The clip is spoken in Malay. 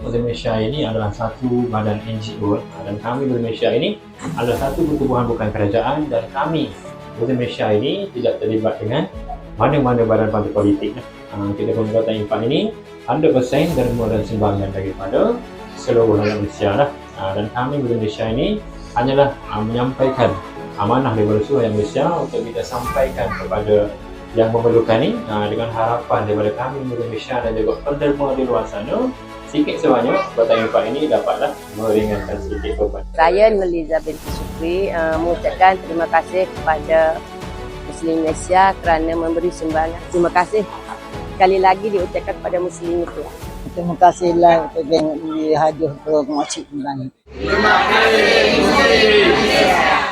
Muslim Malaysia ini adalah satu badan NGO dan kami Muslim Malaysia ini adalah satu pertubuhan bukan kerajaan dan kami Muslim Malaysia ini tidak terlibat dengan mana-mana badan parti politik. Kita Pemberontakan Impak ini 100% derma dan sumbangan daripada seluruh rakyat Malaysia lah. Dan kami Muslim Malaysia ini hanyalah menyampaikan amanah daripada seluruh rakyat Malaysia untuk kita sampaikan kepada yang memerlukan ni, dengan harapan daripada kami Muslim Malaysia dan juga penderma di luar sana sikit sebanyak Pemberontakan Impak ini dapatlah meringankan sedikit beban. Saya Nurliza binti Syukri mengucapkan terima kasih kepada Muslim Malaysia kerana memberi sumbangan. Terima kasih sekali lagi diucapkan kepada Muslim itu. Terima kasihlah untuk hadiah untuk Makcik kembali. Terima kasih Muslim Malaysia.